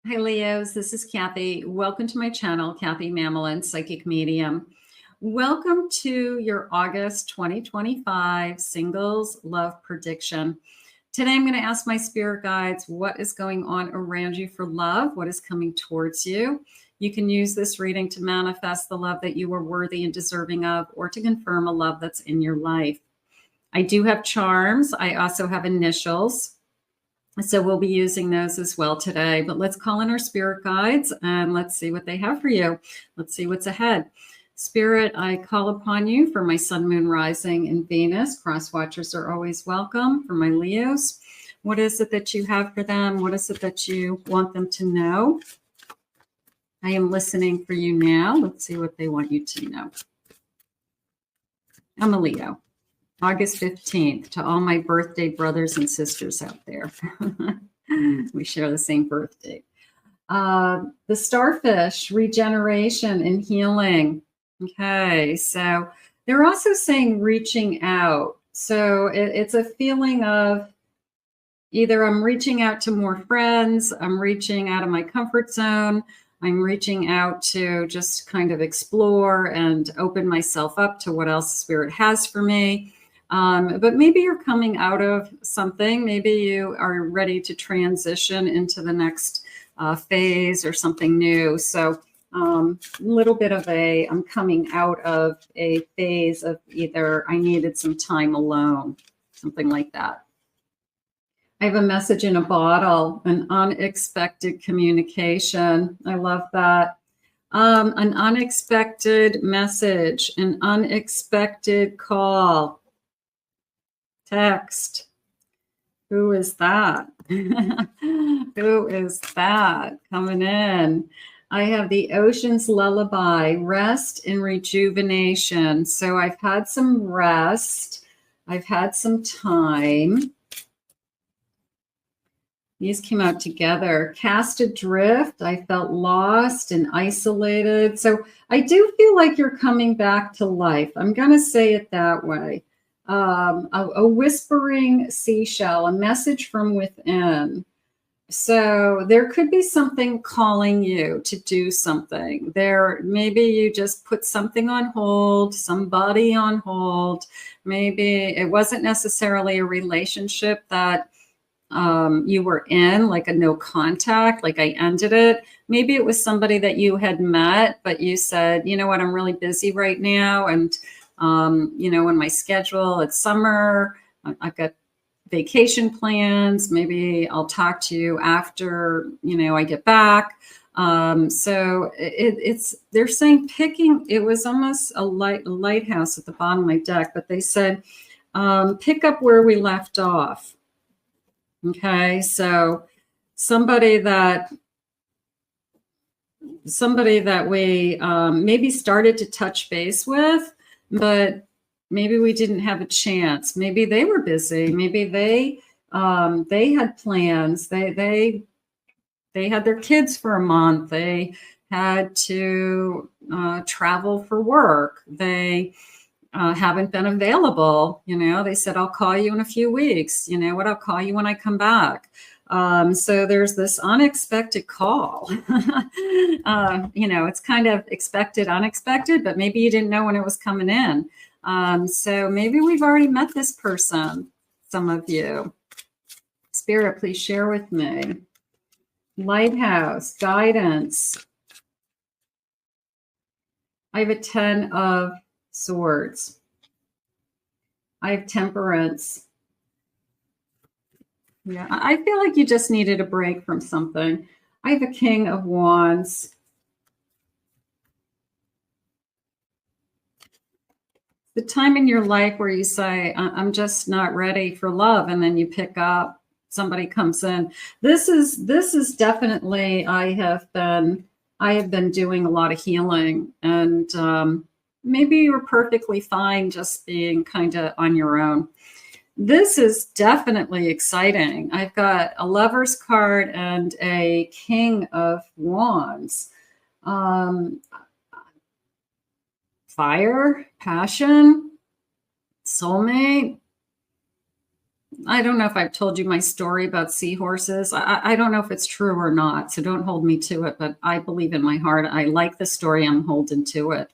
Hi Leos, this is Kathy. Welcome to my channel, Kathy Mamolen, Psychic Medium. Welcome to your August 2025 Singles Love Prediction. Today I'm going to ask my spirit guides what is going on around you for love, what is coming towards you. You can use this reading to manifest the love that you are worthy and deserving of, or to confirm a love that's in your life. I do have charms. I also have initials. So we'll be using those as well today, but let's call in our spirit guides and let's see what they have for you. Let's see what's ahead. Spirit, I call upon you for my sun, moon, rising, and Venus. Cross watchers are always welcome. For my Leos, what is it that you have for them? What is it that you want them to know? I am listening for you now. Let's see what they want you to know. I'm a Leo. August 15th, to all my birthday brothers and sisters out there. We share the same birthday. The starfish, regeneration and healing. Okay, so they're also saying reaching out. So it's a feeling of either I'm reaching out to more friends, I'm reaching out of my comfort zone, I'm reaching out to just kind of explore and open myself up to what else Spirit has for me. But maybe you're coming out of something. Maybe you are ready to transition into the next phase or something new. So a little bit of I'm coming out of a phase of either I needed some time alone, something like that. I have a message in a bottle, an unexpected communication. I love that. An unexpected message, an unexpected call. Text. Who is that? Who is that coming in? I have the Ocean's Lullaby, rest and rejuvenation. So I've had some rest. I've had some time. These came out together. Cast adrift. I felt lost and isolated. So I do feel like you're coming back to life. I'm going to say it that way. A whispering seashell, a message from within. So there could be something calling you to do something. Maybe you just put something on hold, somebody on hold. Maybe it wasn't necessarily a relationship that you were in, like a no contact, like I ended it. Maybe it was somebody that you had met, but you said, you know what, I'm really busy right now. And in my schedule, it's summer, I've got vacation plans. Maybe I'll talk to you after, I get back. So they're saying it was almost a lighthouse at the bottom of my deck, but they said, pick up where we left off. Okay. So somebody that we maybe started to touch base with, but maybe we didn't have a chance. Maybe they were busy. Maybe they had plans. They had their kids for a month. They had to travel for work. They haven't been available. They said, I'll call you in a few weeks. You know what? I'll call you when I come back. So there's this unexpected call. It's kind of expected, unexpected, but maybe you didn't know when it was coming in. So maybe we've already met this person, some of you. Spirit, please share with me. Lighthouse, guidance. I have a 10 of Swords. I have Temperance. Yeah, I feel like you just needed a break from something. I have a King of Wands. The time in your life where you say, I'm just not ready for love, and then you pick up, somebody comes in. This is definitely, I have been doing a lot of healing, and maybe you're perfectly fine just being kind of on your own. This is definitely exciting. I've got a Lover's card and a King of Wands. Fire, passion, soulmate. I don't know if I've told you my story about seahorses. I don't know if it's true or not, so don't hold me to it, but I believe in my heart. I like the story. I'm holding to it.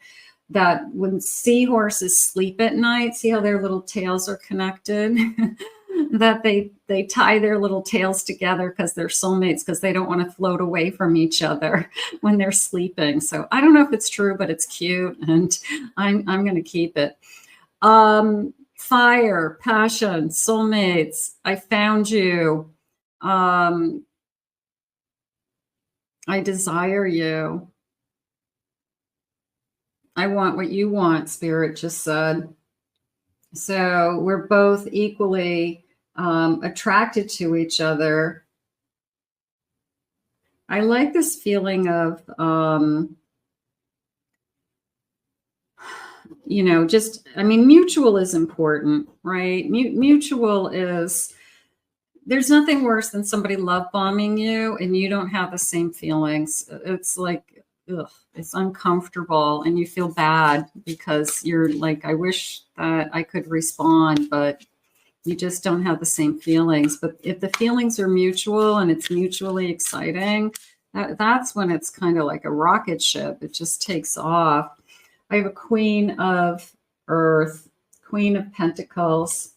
That when seahorses sleep at night, see how their little tails are connected? That they tie their little tails together because they're soulmates, because they don't want to float away from each other when they're sleeping. So I don't know if it's true, but it's cute, and I'm going to keep it. Fire, passion, soulmates. I found you. I desire you. I want what you want, Spirit just said. So we're both equally attracted to each other. I like this feeling of, you know, just, I mean, mutual is important, right? Mutual is, there's nothing worse than somebody love bombing you and you don't have the same feelings. It's like, ugh, it's uncomfortable and you feel bad because you're like, I wish that I could respond, but you just don't have the same feelings. But if the feelings are mutual and it's mutually exciting, that's when it's kind of like a rocket ship. It just takes off. I have a Queen of Earth, Queen of Pentacles.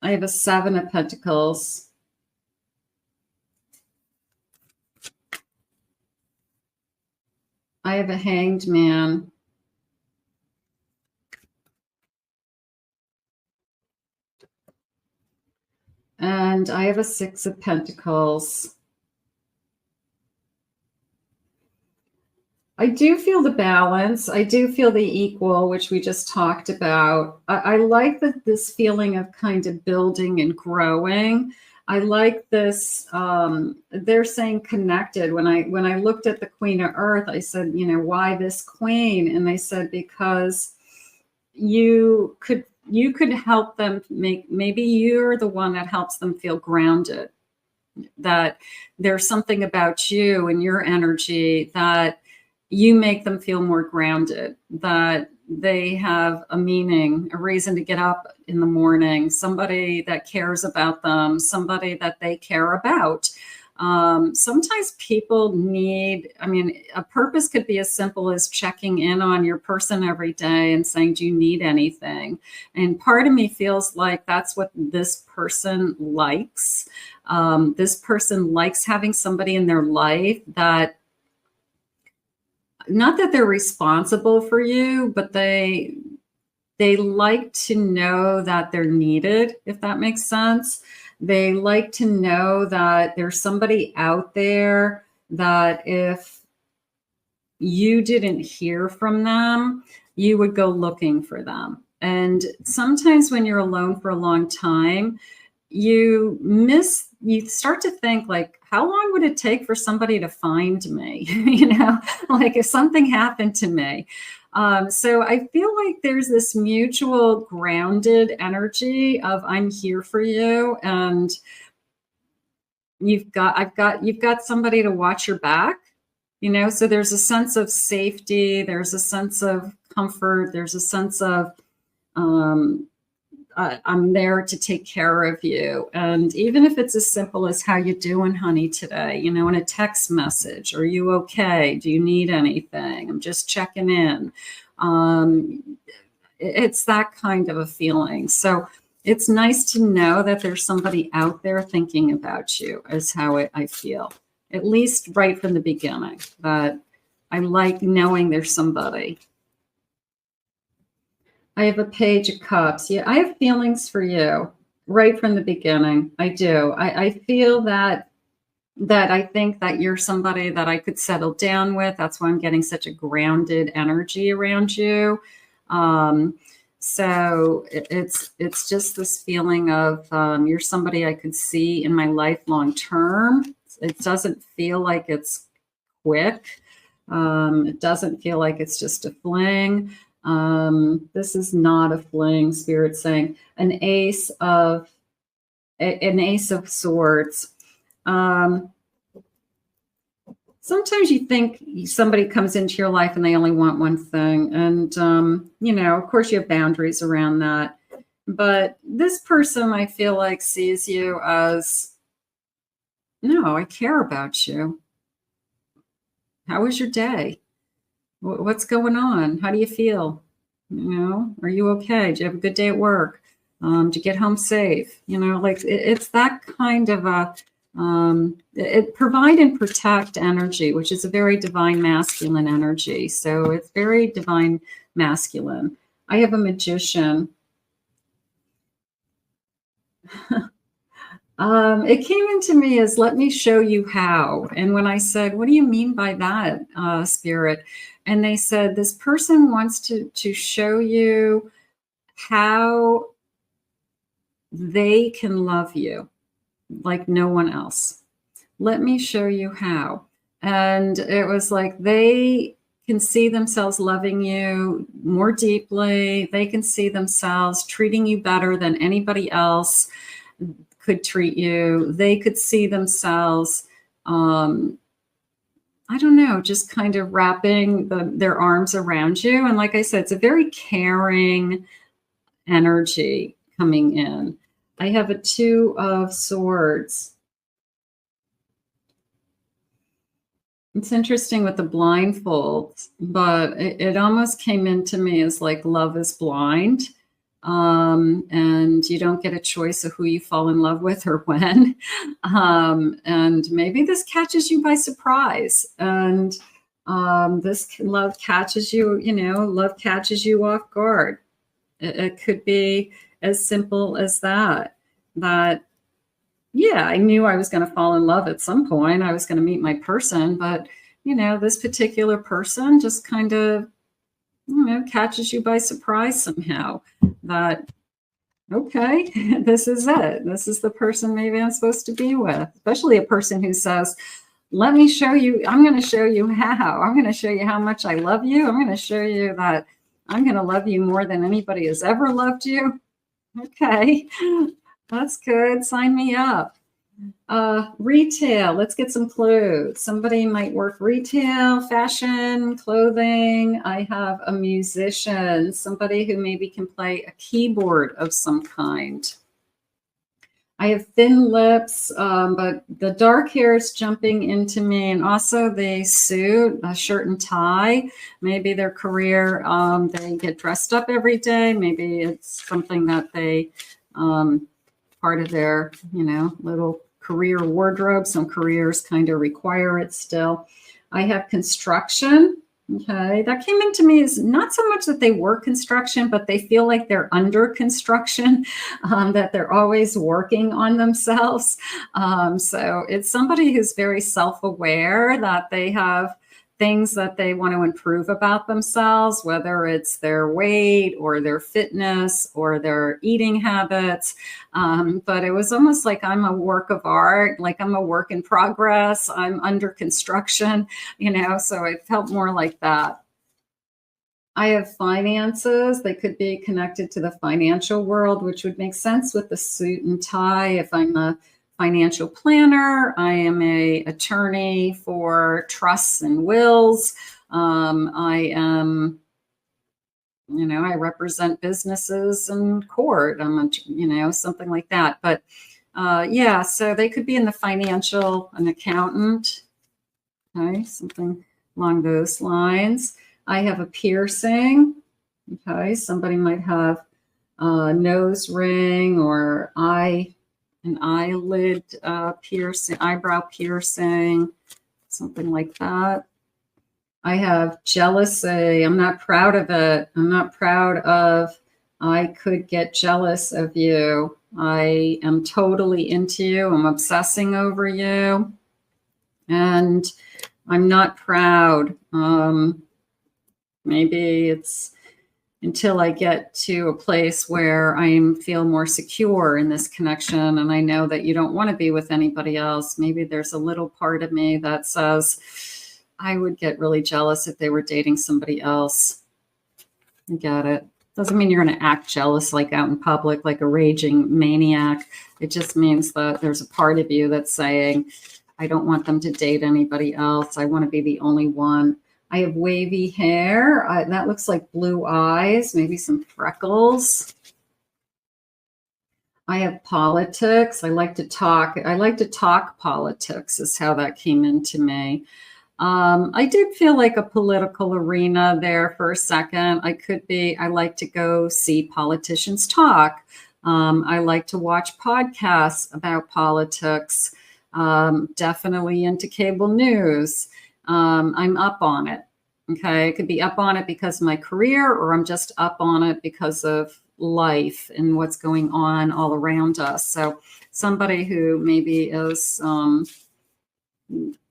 I have a Seven of Pentacles. I have a Hanged Man. And I have a Six of Pentacles. I do feel the balance. I do feel the equal, which we just talked about. I like this feeling of kind of building and growing. I like this. They're saying connected. When I looked at the Queen of Earth, I said, you know, why this queen? And they said, because you could help them maybe you're the one that helps them feel grounded. That there's something about you and your energy that you make them feel more grounded, that they have a meaning, a reason to get up in the morning, somebody that cares about them, somebody that they care about. Sometimes people need, I mean, a purpose could be as simple as checking in on your person every day and saying, do you need anything? And part of me feels like that's what this person likes. This person likes having somebody in their life that, not that they're responsible for you, but they like to know that they're needed, if that makes sense. They like to know that there's somebody out there that if you didn't hear from them, you would go looking for them. And sometimes when you're alone for a long time, you start to think like, how long would it take for somebody to find me? You know, like if something happened to me. So I feel like there's this mutual grounded energy of I'm here for you, and you've got somebody to watch your back, you know, so there's a sense of safety, there's a sense of comfort, there's a sense of I'm there to take care of you. And even if it's as simple as how you doing, honey, today, you know, in a text message, are you okay? Do you need anything? I'm just checking in. It's that kind of a feeling. So it's nice to know that there's somebody out there thinking about you, is how I feel, at least right from the beginning. But I like knowing there's somebody. I have a Page of Cups. Yeah, I have feelings for you right from the beginning. I do. I feel that I think that you're somebody that I could settle down with. That's why I'm getting such a grounded energy around you. So it's just this feeling of you're somebody I could see in my life long term. It doesn't feel like it's quick. It doesn't feel like it's just a fling. This is not a fling. Spirit saying an ace of swords. sometimes you think somebody comes into your life and they only want one thing. And, you know, of course you have boundaries around that. But this person, I feel like, sees you as, no, I care about you. How was your day? What's going on? How do you feel? You know, are you okay? Do you have a good day at work? Did you get home safe? You know, like it's that kind of a, it provide and protect energy, which is a very divine masculine energy. So it's very divine masculine. I have a magician. It came into me as, let me show you how. And when I said, what do you mean by that, Spirit? And they said, this person wants to show you how they can love you like no one else. Let me show you how. And it was like they can see themselves loving you more deeply. They can see themselves treating you better than anybody else could treat you. They could see themselves, I don't know, just kind of wrapping their arms around you. And like I said, it's a very caring energy coming in. I have a 2 of Swords. It's interesting with the blindfolds, but it almost came into me as like love is blind. And you don't get a choice of who you fall in love with or when. And maybe this catches you by surprise. And this love catches you, you know, love catches you off guard. It could be as simple as that. That, yeah, I knew I was going to fall in love at some point. I was going to meet my person. But, you know, this particular person just kind of, you know, catches you by surprise somehow. That, okay, this is it. This is the person maybe I'm supposed to be with. Especially a person who says, let me show you, I'm going to show you how. I'm going to show you how much I love you. I'm going to show you that I'm going to love you more than anybody has ever loved you. Okay, that's good. Sign me up. Retail, let's get some clues. Somebody might work retail, fashion, clothing. I have a musician, somebody who maybe can play a keyboard of some kind. I have thin lips, but the dark hair is jumping into me, and also the suit, a shirt and tie. Maybe their career, they get dressed up every day. Maybe it's something that they, part of their, you know, little career wardrobe. Some careers kind of require it still. I have construction. Okay, that came into me as not so much that they work construction, but they feel like they're under construction, that they're always working on themselves. So it's somebody who's very self-aware that they have things that they want to improve about themselves, whether it's their weight or their fitness or their eating habits. But it was almost like I'm a work of art, like I'm a work in progress, I'm under construction, you know, so it felt more like that. I have finances. They could be connected to the financial world, which would make sense with the suit and tie. If I'm a financial planner, I am an attorney for trusts and wills. I am, you know, I represent businesses in court. I'm a, you know, something like that. But yeah, so they could be in the financial, an accountant. Okay, something along those lines. I have a piercing. Okay, somebody might have a nose ring or an eyelid piercing, eyebrow piercing, something like that. I have jealousy. I'm not proud of it. I'm not proud of, I could get jealous of you. I am totally into you. I'm obsessing over you. And I'm not proud. Maybe it's until I get to a place where I feel more secure in this connection and I know that you don't want to be with anybody else. Maybe there's a little part of me that says, I would get really jealous if they were dating somebody else. You got it. Doesn't mean you're going to act jealous like out in public, like a raging maniac. It just means that there's a part of you that's saying, I don't want them to date anybody else. I want to be the only one. I have wavy hair. That looks like blue eyes, maybe some freckles. I have politics. I like to talk. I like to talk politics is how that came into me. I did feel like a political arena there for a second. I like to go see politicians talk. I like to watch podcasts about politics. Definitely into cable news. I'm up on it. Okay. I could be up on it because of my career, or I'm just up on it because of life and what's going on all around us. So somebody who maybe is,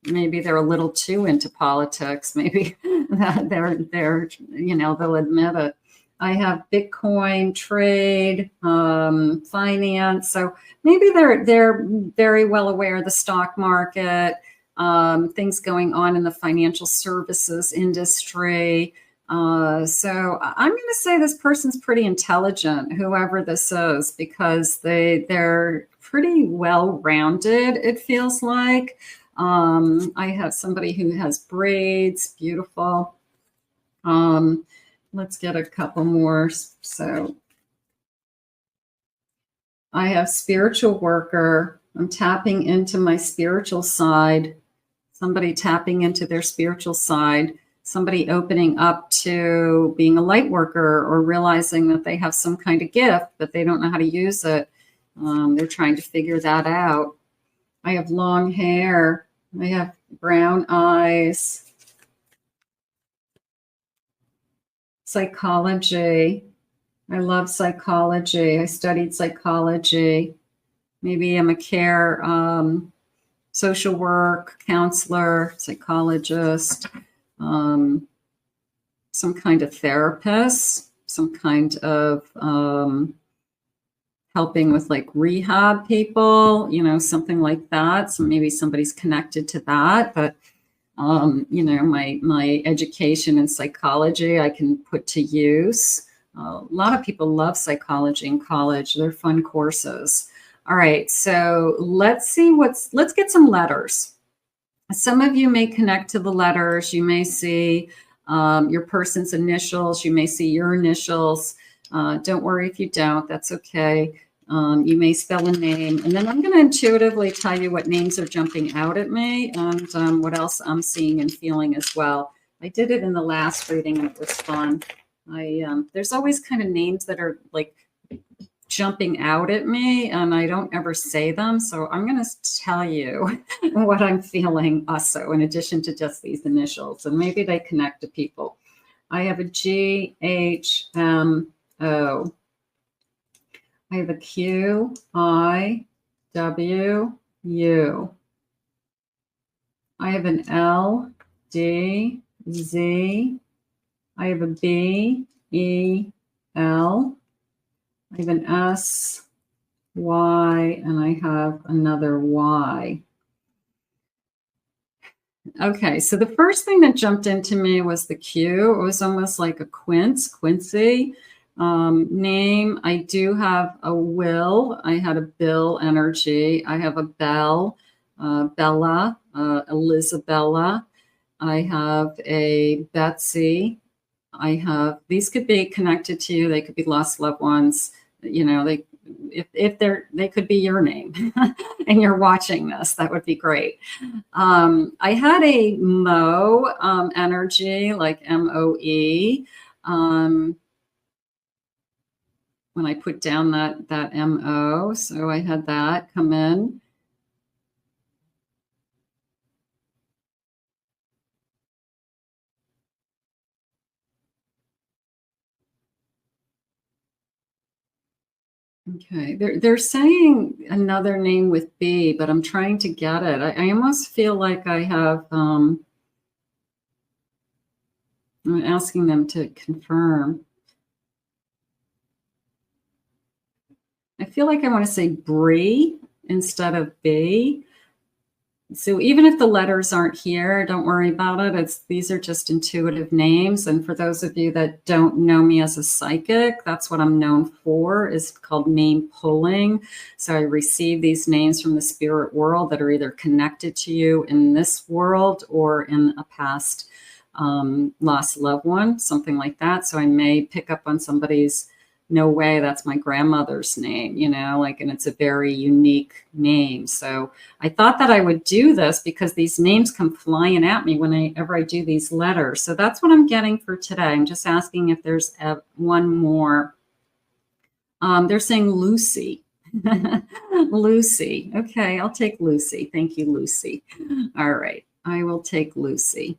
maybe they're a little too into politics. Maybe they're, you know, they'll admit it. I have Bitcoin trade, finance. So maybe they're very well aware of the stock market, things going on in the financial services industry. So I'm going to say this person's pretty intelligent, whoever this is, because they're pretty well-rounded, it feels like. I have somebody who has braids, beautiful. Let's get a couple more. So I have spiritual worker. I'm tapping into my spiritual side. Somebody tapping into their spiritual side. Somebody opening up to being a light worker or realizing that they have some kind of gift, but they don't know how to use it. They're trying to figure that out. I have long hair. I have brown eyes. Psychology. I love psychology. I studied psychology. Maybe I'm a care, social work, counselor, psychologist, some kind of therapist, some kind of helping with like rehab people, you know, something like that. So maybe somebody's connected to that. But you know, my education in psychology, I can put to use. A lot of people love psychology in college. They're fun courses. All right, so let's get some letters. Some of you may connect to the letters. You may see your person's initials. You may see your initials. Don't worry if you don't. That's okay. You may spell a name, and then I'm going to intuitively tell you what names are jumping out at me and what else I'm seeing and feeling as well. I did it in the last reading, and it was fun. There's always kind of names that are like jumping out at me, and I don't ever say them. So I'm going to tell you what I'm feeling also, in addition to just these initials, and maybe they connect to people. I have a G, H, M, O. I have a Q, I, W, U. I have an L, D, Z. I have a B, E, L. I have an S, Y, and I have another Y. Okay, so the first thing that jumped into me was the Q. It was almost like a Quincy. Name, I do have a Will. I had a Bill energy. I have a Belle, Bella, Elizabella. I have a Betsy. I have, these could be connected to you. They could be lost loved ones. You know, they could be your name and you're watching this, that would be great. I had a Mo energy, like MOE. When I put down that MO, so I had that come in. Okay, they're saying another name with B, but I'm trying to get it. I almost feel like I have, I'm asking them to confirm. I feel like I want to say Bree instead of B. So even if the letters aren't here, don't worry about it. These are just intuitive names. And for those of you that don't know me as a psychic, that's what I'm known for, is called name pulling. So I receive these names from the spirit world that are either connected to you in this world or in a past lost loved one, something like that. So I may pick up on somebody's, no way, that's my grandmother's name, you know, like, and it's a very unique name. So I thought that I would do this because these names come flying at me whenever I do these letters. So that's what I'm getting for today. I'm just asking if there's one more. They're saying Lucy. Lucy. Okay, I'll take Lucy. Thank you, Lucy. All right, I will take Lucy.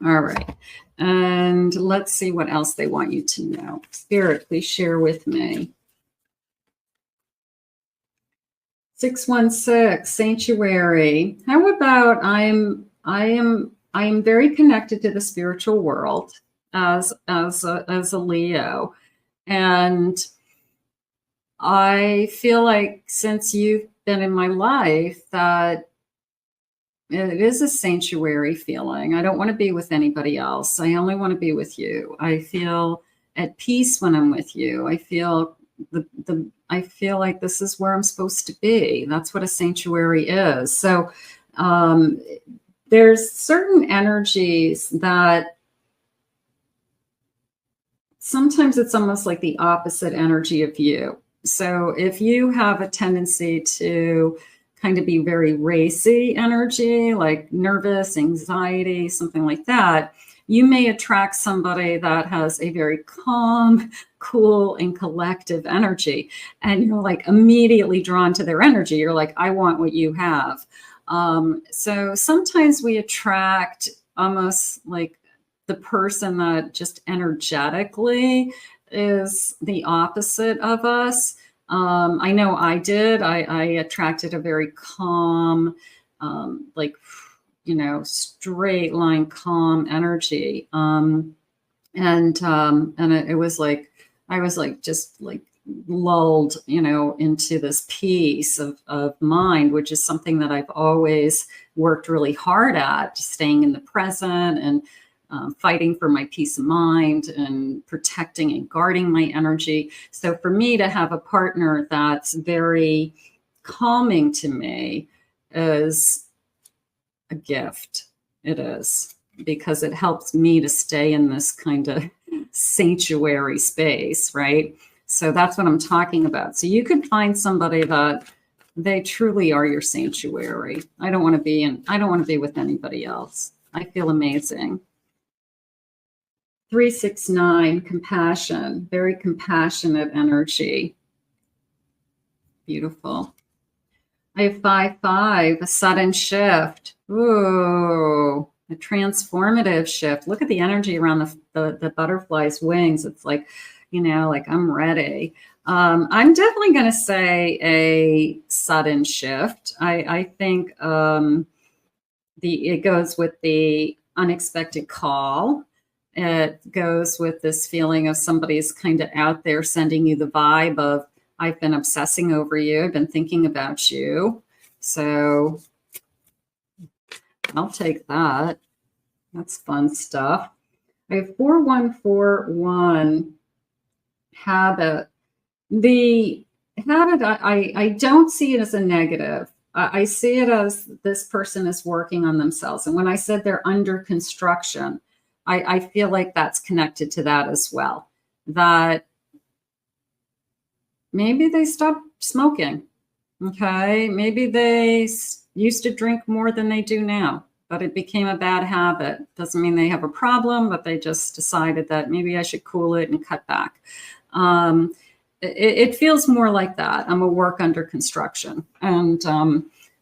All right. And let's see what else they want you to know. Spirit, please share with me. 616, Sanctuary. How about I am very connected to the spiritual world as a Leo. And I feel like since you've been in my life that it is a sanctuary feeling. I don't want to be with anybody else. I only want to be with you. I feel at peace when I'm with you. I feel I feel like this is where I'm supposed to be. That's what a sanctuary is. So there's certain energies that sometimes it's almost like the opposite energy of you. So if you have a tendency to kind of be very racy energy, like nervous, anxiety, something like that, you may attract somebody that has a very calm, cool, and collective energy. And you're like immediately drawn to their energy. You're like, I want what you have. So sometimes we attract almost like the person that just energetically is the opposite of us. I know I did. I attracted a very calm, like, you know, straight line, calm energy. And it was like, I was like, just like lulled, you know, into this peace of mind, which is something that I've always worked really hard at, staying in the present and fighting for my peace of mind and protecting and guarding my energy. So for me to have a partner that's very calming to me is a gift. It is, because it helps me to stay in this kind of sanctuary space, right? So that's what I'm talking about. So you could find somebody that they truly are your sanctuary. I don't want to be with anybody else. I feel amazing. 369, compassion, very compassionate energy. Beautiful. I have 5-5, a sudden shift. Ooh, a transformative shift. Look at the energy around the butterfly's wings. It's like, you know, like I'm ready. I'm definitely going to say a sudden shift. I think it goes with the unexpected call. It goes with this feeling of somebody's kind of out there sending you the vibe of, I've been obsessing over you. I've been thinking about you. So I'll take that. That's fun stuff. I have 4141 habit. The habit, I don't see it as a negative. I see it as this person is working on themselves. And when I said they're under construction, I feel like that's connected to that as well. That maybe they stopped smoking. Okay. Maybe they used to drink more than they do now, but it became a bad habit. Doesn't mean they have a problem, but they just decided that maybe I should cool it and cut back. It feels more like that. I'm a work under construction. And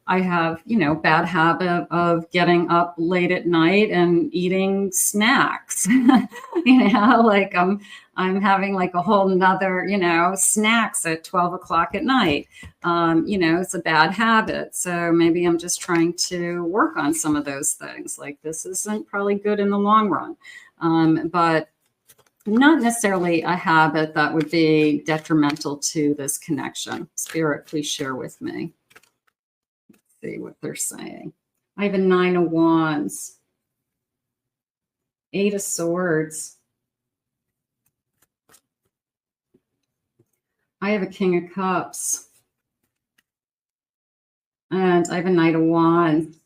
I have, you know, bad habit of getting up late at night and eating snacks. You know, like I'm having like a whole nother, you know, snacks at 12 o'clock at night. You know, it's a bad habit. So maybe I'm just trying to work on some of those things. Like this isn't probably good in the long run. But not necessarily a habit that would be detrimental to this connection. Spirit, please share with me. see what they're saying. I have a 9 of Wands, 8 of Swords. I have a King of Cups. And I have a Knight of Wands.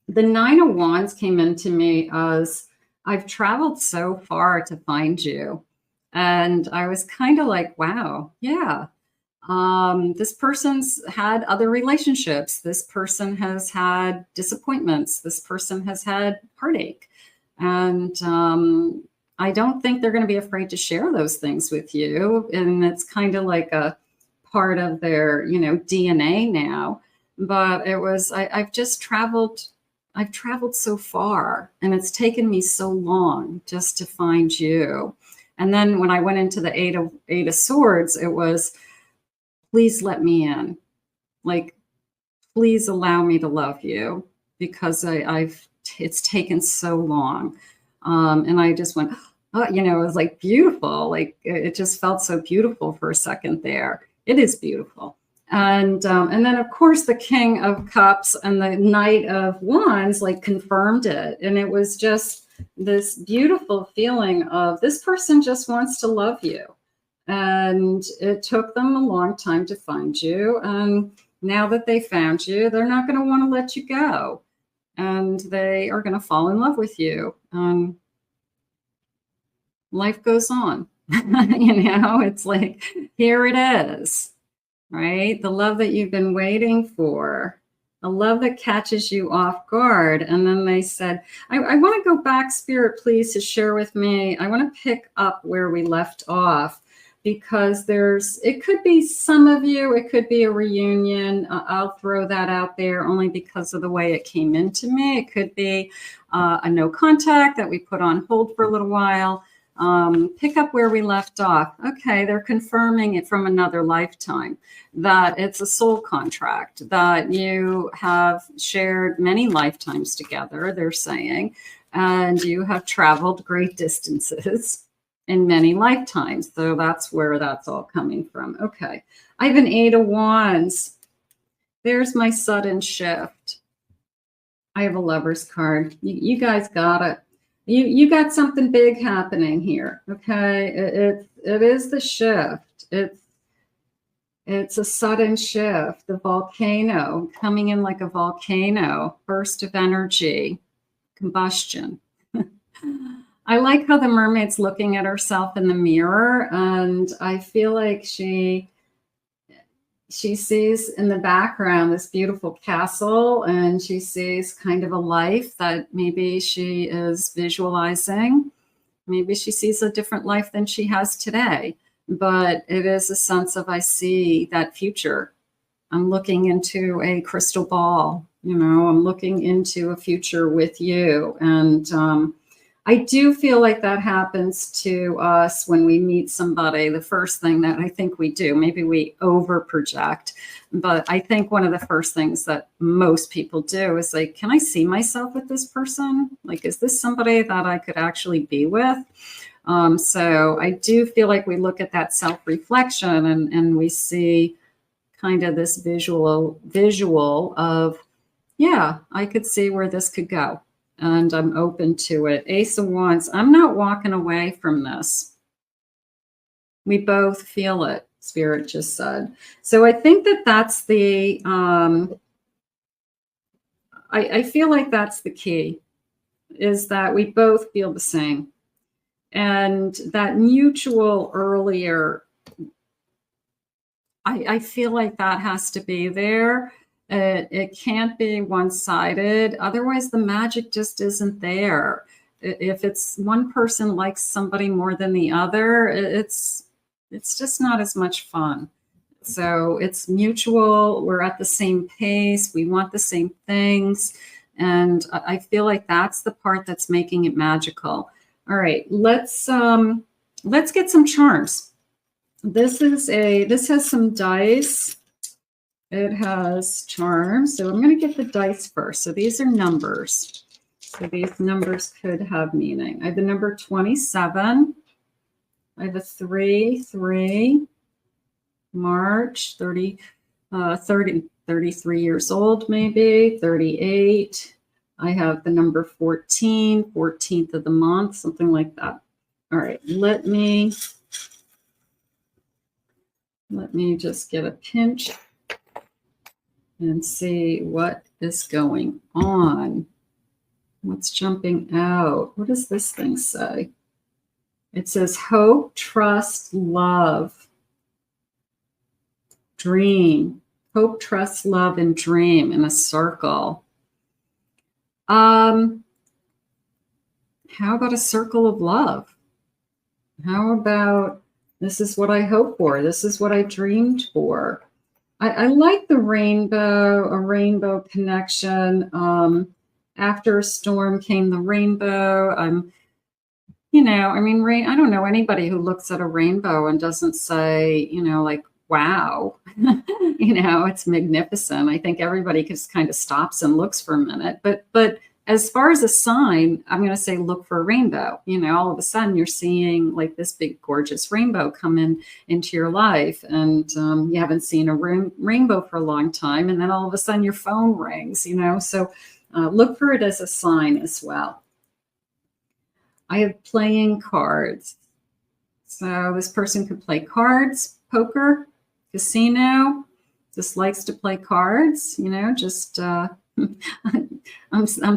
The 9 of Wands came into me as I've traveled so far to find you. And I was kind of like, wow, yeah. This person's had other relationships. This person has had disappointments. This person has had heartache. And I don't think they're going to be afraid to share those things with you. And it's kind of like a part of their, you know, DNA now. But it was, I've traveled so far, and it's taken me so long just to find you. And then when I went into the eight of Swords, it was, please let me in. Like, please allow me to love you, because it's taken so long. And I just went, oh, you know, it was like beautiful. Like, it just felt so beautiful for a second there. It is beautiful. And then of course the King of Cups and the Knight of Wands like confirmed it. And it was just this beautiful feeling of this person just wants to love you. And it took them a long time to find you. And now that they found you, they're not going to want to let you go. And they are going to fall in love with you. Life goes on. You know, it's like, here it is, right? The love that you've been waiting for. A love that catches you off guard. And then they said, I want to go back, Spirit, please, to share with me. I want to pick up where we left off, because it could be some of you, it could be a reunion. I'll throw that out there only because of the way it came into me. It could be a no contact that we put on hold for a little while. Pick up where we left off. Okay, they're confirming it from another lifetime, that it's a soul contract, that you have shared many lifetimes together, they're saying, and you have traveled great distances in many lifetimes. So that's where that's all coming from. Okay, I have an 8 of Wands. There's my sudden shift. I have a Lover's card. You guys got it. You got something big happening here. Okay, it is the shift. It's a sudden shift. The volcano coming in like a volcano, burst of energy, combustion. I like how the mermaid's looking at herself in the mirror, and I feel like she sees in the background this beautiful castle, and she sees kind of a life that maybe she is visualizing. Maybe she sees a different life than she has today, but it is a sense of, I see that future. I'm looking into a crystal ball, you know, I'm looking into a future with you. And I do feel like that happens to us when we meet somebody. The first thing that I think we do, maybe we over project, but I think one of the first things that most people do is like, can I see myself with this person? Like, is this somebody that I could actually be with? So I do feel like we look at that self-reflection and we see kind of this visual of, yeah, I could see where this could go. And I'm open to it. Ace of Wands. I'm not walking away from this. We both feel it, Spirit just said. So I think that that's the, I feel like that's the key, is that we both feel the same. And that mutual earlier, I feel like that has to be there. It can't be one-sided. Otherwise, the magic just isn't there. If it's one person likes somebody more than the other, it's just not as much fun. So it's mutual. We're at the same pace. We want the same things. And I feel like that's the part that's making it magical. All right, let's get some charms. This has some dice. It has charms. So I'm going to get the dice first. So these are numbers. So these numbers could have meaning. I have the number 27. I have a 3, March 30. 33 years old, maybe 38. I have the number 14, 14th of the month, something like that. All right, let me just get a pinch and see what is going on. What's jumping out? What does this thing say? It says hope, trust, love, dream. Hope, trust, love, and dream in a circle. How about a circle of love? How about this is what I hope for? This is what I dreamed for. I like the rainbow, a rainbow connection. After a storm came the rainbow. I don't know anybody who looks at a rainbow and doesn't say, like, wow, it's magnificent. I think everybody just kind of stops and looks for a minute. But as far as a sign, I'm going to say look for a rainbow. All of a sudden you're seeing like this big, gorgeous rainbow come into your life, and you haven't seen a rainbow for a long time, and then all of a sudden your phone rings. So look for it as a sign as well. I have playing cards. So this person could play cards, poker, casino, just likes to play cards, just I'm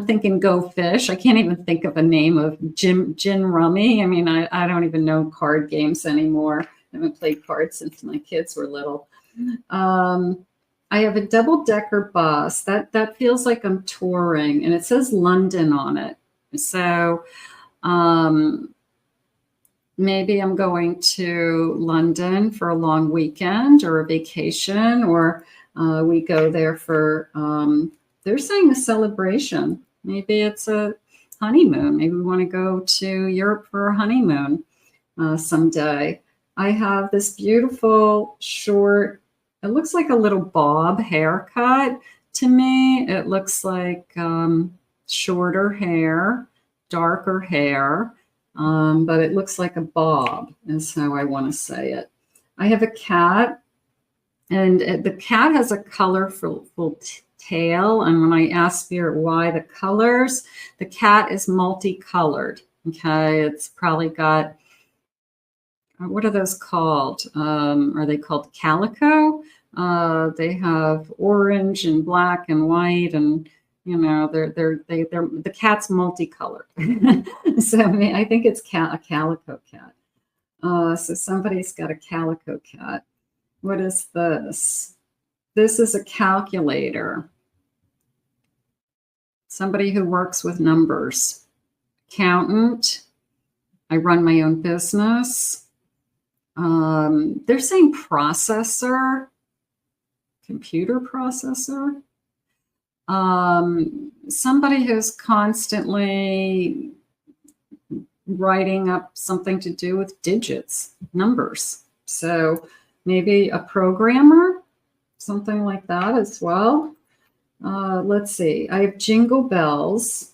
thinking Go Fish. I can't even think of a name of gin rummy. I don't even know card games anymore. I haven't played cards since my kids were little. I have a double-decker bus. That feels like I'm touring, and it says London on it. So maybe I'm going to London for a long weekend or a vacation, or we go there for, they're saying a celebration. Maybe it's a honeymoon. Maybe we want to go to Europe for a honeymoon someday. I have this beautiful short, it looks like a little bob haircut to me. It looks like shorter hair, darker hair. But it looks like a bob is how I want to say it. I have a cat, and the cat has a colorful tail. And when I ask Spirit why the colors, the cat is multicolored. Okay, it's probably got, what are those called? Are they called calico? They have orange and black and white, and the cat's multicolored. So I think it's a calico cat. So somebody's got a calico cat. What is this? This is a calculator. Somebody who works with numbers. Accountant. I run my own business. They're saying processor. Computer processor. Somebody who's constantly writing up something to do with digits, numbers. So maybe a programmer, something like that as well. Let's see. I have jingle bells.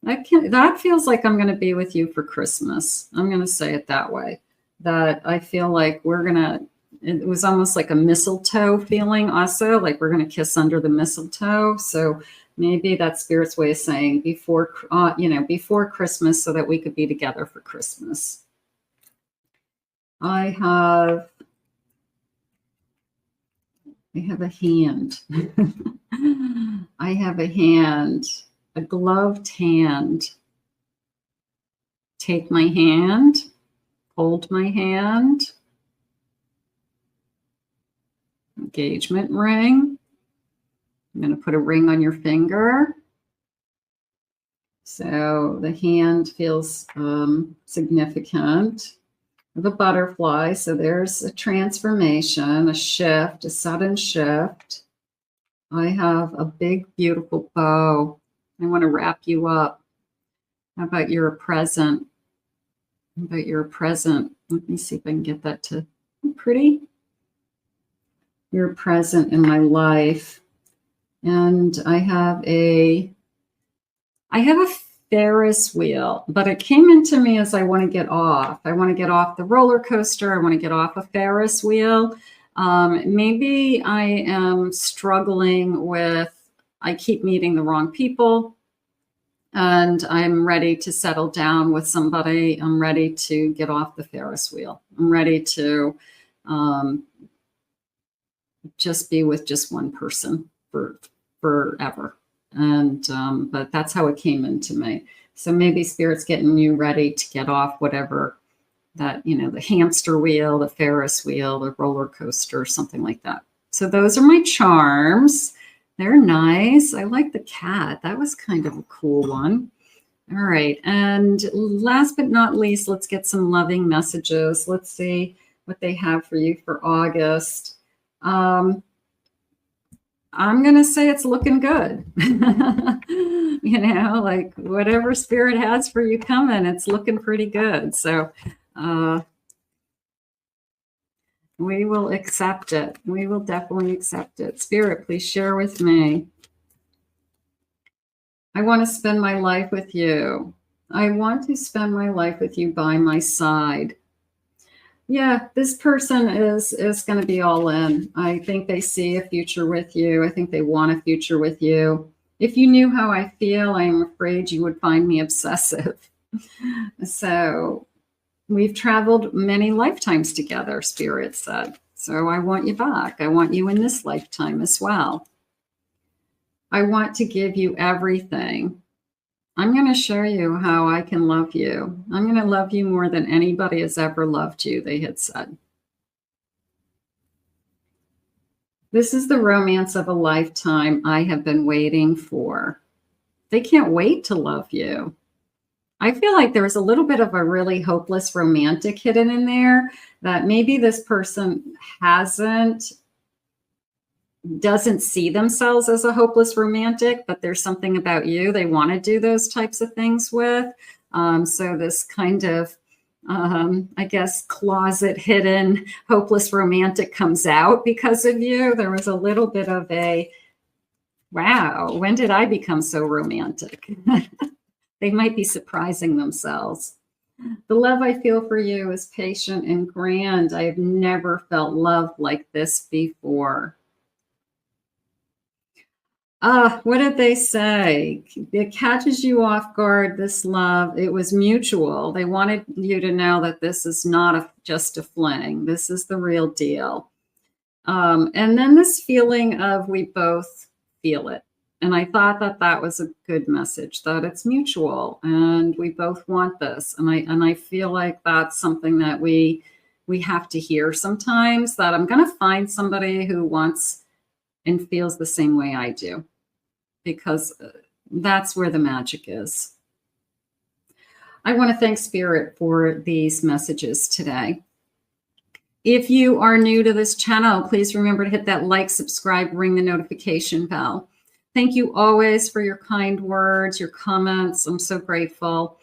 That feels like I'm going to be with you for Christmas. I'm going to say it that way. That I feel like it was almost like a mistletoe feeling also, like we're going to kiss under the mistletoe. So maybe that's Spirit's way of saying before Christmas, so that we could be together for Christmas. I have a hand. I have a hand, a gloved hand. Take my hand, hold my hand. Engagement ring. I'm going to put a ring on your finger. So the hand feels significant. The butterfly. So there's a transformation, a shift, a sudden shift. I have a big, beautiful bow. I want to wrap you up. How about you're a present? How about you're a present? Let me see if I can get that to pretty. You're present in my life. And I have a Ferris wheel, but it came into me as I want to get off. I want to get off the roller coaster. I want to get off a Ferris wheel. Maybe I am struggling with, I keep meeting the wrong people, and I'm ready to settle down with somebody. I'm ready to get off the Ferris wheel. I'm ready to just be with just one person for forever. And but that's how it came into me. So maybe Spirit's getting you ready to get off whatever that, you know, the hamster wheel, the Ferris wheel, the roller coaster, something like that. So those are my charms. They're nice. I like the cat. That was kind of a cool one. All right. And last but not least, let's get some loving messages. Let's see what they have for you for August. I'm going to say it's looking good. You know, like whatever Spirit has for you coming, it's looking pretty good. So we will accept it. We will definitely accept it. Spirit, please share with me. I want to spend my life with you. I want to spend my life with you by my side. Yeah, this person is going to be all in. I think they see a future with you. I think they want a future with you. If you knew how I feel, I am afraid you would find me obsessive. So we've traveled many lifetimes together, Spirit said. So I want you back. I want you in this lifetime as well. I want to give you everything. I'm going to show you how I can love you. I'm going to love you more than anybody has ever loved you, they had said. This is the romance of a lifetime I have been waiting for. They can't wait to love you. I feel like there was a little bit of a really hopeless romantic hidden in there, that maybe this person doesn't see themselves as a hopeless romantic, but there's something about you they want to do those types of things with. So this kind of, I guess, closet hidden hopeless romantic comes out because of you. There was a little bit of a, wow, when did I become so romantic? They might be surprising themselves. The love I feel for you is patient and grand. I have never felt love like this before. What did they say? It catches you off guard, this love. It was mutual. They wanted you to know that this is not just a fling. This is the real deal. And then this feeling of we both feel it. And I thought that that was a good message, that it's mutual and we both want this. And I feel like that's something that we have to hear sometimes, that I'm going to find somebody who wants and feels the same way I do, because that's where the magic is. I want to thank Spirit for these messages today. If you are new to this channel, please remember to hit that like, subscribe, ring the notification bell. Thank you always for your kind words, your comments. I'm so grateful.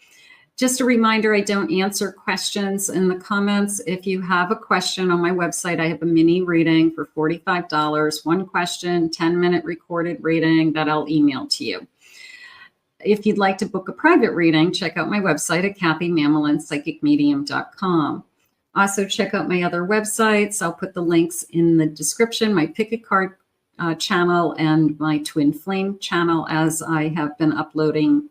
Just a reminder, I don't answer questions in the comments. If you have a question on my website, I have a mini reading for $45. One question, 10-minute recorded reading that I'll email to you. If you'd like to book a private reading, check out my website at KathyMamolenPsychicMedium.com. Also, check out my other websites. I'll put the links in the description, my Pick a Card channel and my Twin Flame channel, as I have been uploading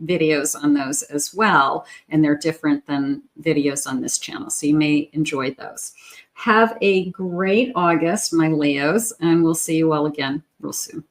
videos on those as well, and they're different than videos on this channel, so you may enjoy those. Have a great August, my Leos, and we'll see you all again real soon.